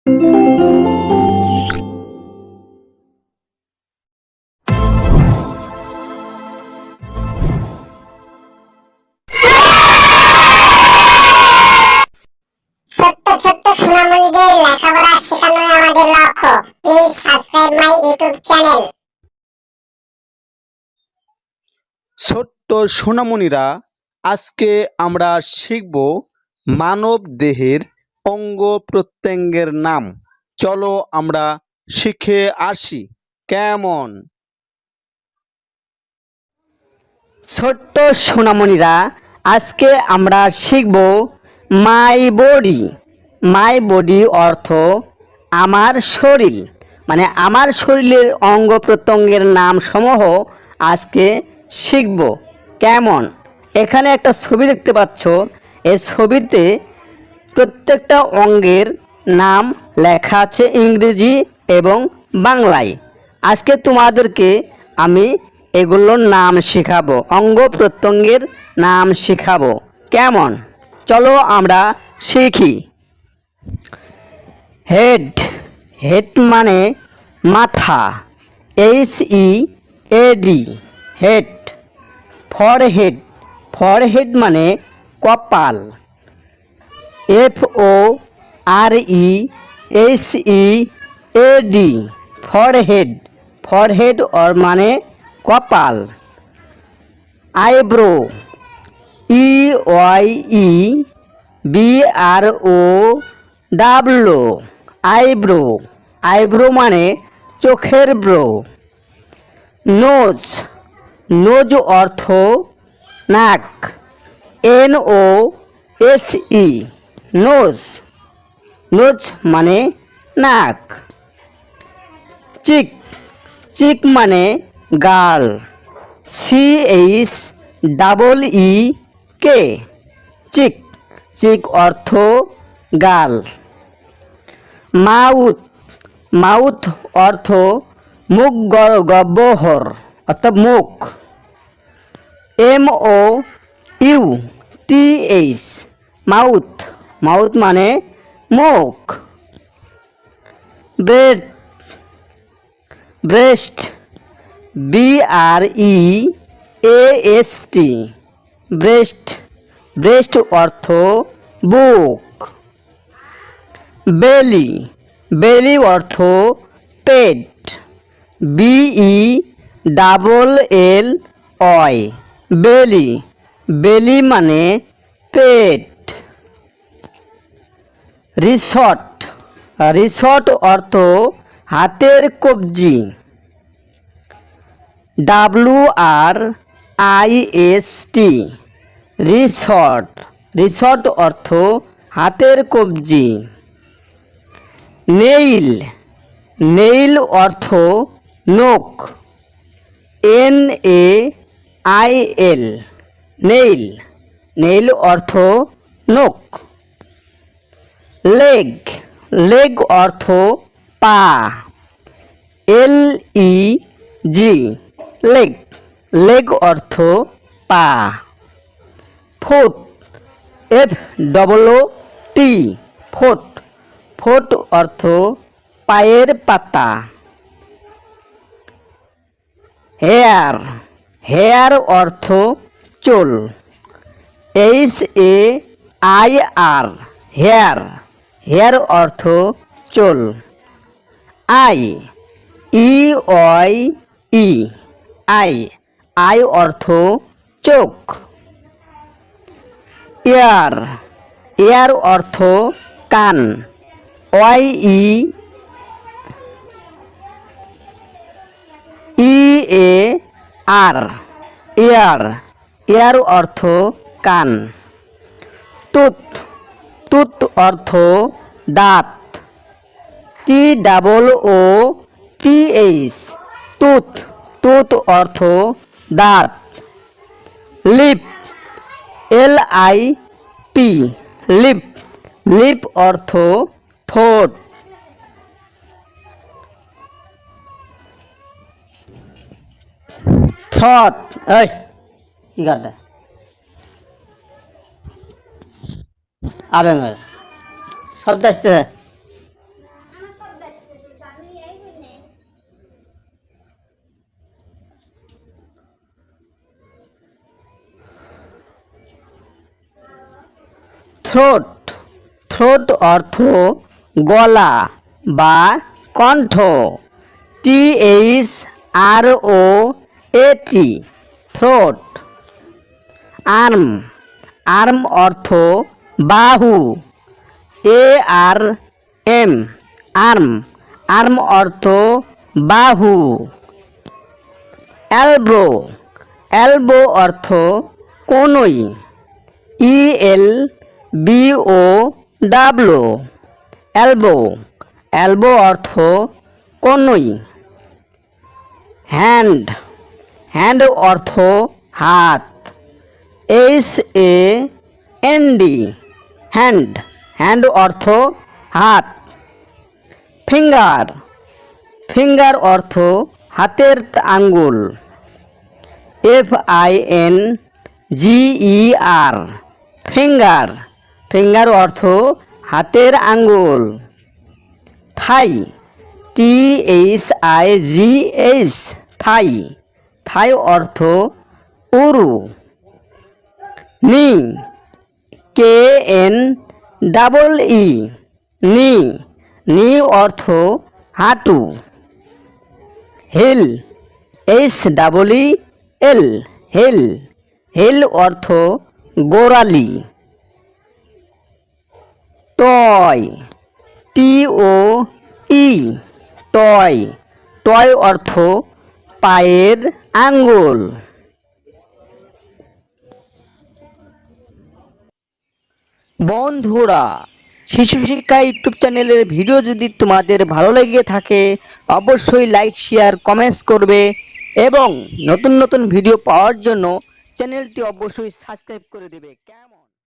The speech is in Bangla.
ছোট্ট ছোট্ট সোনামণিদের লেখাপড়া শেখানোই আমাদের লক্ষ্য। Please subscribe my YouTube channel. ছোট্ট সোনামণিরা, আজকে আমরা শিখব মানব দেহের অঙ্গ প্রত্যঙ্গের নাম। চলো আমরা শিখে আসি। কেমন? ছোট্ট সোনামণিরা, আজকে আমরা শিখব মাই বডি। মাই বডি অর্থ আমার শরীর, মানে আমার শরীরের অঙ্গ প্রত্যঙ্গের নাম সমূহ আজকে শিখব। কেমন? এখানে একটা ছবি দেখতে পাচ্ছ। এই ছবিতে প্রত্যেকটা অঙ্গের নাম লেখা আছে ইংরেজি এবং বাংলায়। আজকে তোমাদেরকে আমি এগুলোর নাম শেখাবো, অঙ্গ প্রত্যঙ্গের নাম শেখাবো। কেমন? চলো আমরা শিখি। হেড। হেড মানে মাথা, HEAD, হেড। ফরহেড। ফরহেড মানে কপাল, FOREHEAD, ফরহেড। ফরহেড অর মানে কপাল। Eyebrow, EYEBROW, eyebrow. আইব্রো মানে চোখের ব্রো। নোজ। নোজ অর্থ নাক, NOSE, নোজ। নোজ মানে নাক। চিক। চিক মানে গাল, CHEEK, চিক। চিক অর্থ গাল। মাউথ। মাউথ অর্থ মুখ, গহ্বর অর্থাৎ মুখ, MOUTH, মাউথ। মাউথ মানে মুখ। Bread. Breast, BREAST, breast. Breast অর্থ বুক। বেলি। বেলি অর্থ পেট, BELLY, বেলি। বেলি মানে পেট। রিসট। রিসট অর্থ হাতের কবজি, WRIST, রিসট। রিসট অর্থ হাতের কবজি। নেইল। নেইল অর্থ নখ, NAIL, নেইল। নেইল অর্থ নখ। লেগ। লেগ অর্থ পা, LEG, লেগ। লেগ অর্থ পা। ফুট। FOOT, foot. ফুট অর্থ পায়ের পাতা। হেয়ার। হেয়ার অর্থ চুল, HAIR, হেয়ার। হেয়ার অর্থ চুল। I, EYE, I. আই অর্থ চোখ। ইয়ার। ইয়ার অর্থ কান, YEAR, ইয়ার। ইয়ার অর্থ কান। টুথ। টুথ অর্থ দাঁত, TOOTH, টুথ। টুথ অর্থ দাঁত। Lip, LIP, lip. লিপ অর্থ ঠোঁট। থ্রট। এই কি কাটে আবেঙ্গল শব্দ আসতে থ্রোট, থ্রোট অর্থ গলা বা কণ্ঠ। THROAT, throat. আর্ম, আর্ম অর্থ বাহু। ARM, আর্ম, আর্ম অর্থ বাহু। এলবো, এলবো অর্থ কনুই। ELBOW, এলবো, এলবো অর্থ কনুই। হ্যান্ড, হ্যান্ড অর্থ হাত। HAND, হ্যান্ড, হ্যান্ড অর্থ হাত। ফিঙ্গার, ফিঙ্গার অর্থ হাতের আঙ্গুল। FINGER, ফিঙ্গার, ফিঙ্গার অর্থ হাতের আঙ্গুল। থাই, THIGH, থাই, থাই অর্থ উরু। নি, KNEE, নি, নি অর্থ হাঁটু। হিল, HEEL, হিল, হিল অর্থ গোড়ালি। টয়, TOE, টয়, টয় অর্থ পায়ের আঙ্গুল। বন্ধুরা, শিশু শিক্ষা ইউটিউব চ্যানেলের ভিডিও যদি তোমাদের ভালো লেগে থাকে অবশ্যই লাইক, শেয়ার, কমেন্টস করবে এবং নতুন নতুন ভিডিও পাওয়ার জন্য চ্যানেলটি অবশ্যই সাবস্ক্রাইব করে দেবে। কেমন?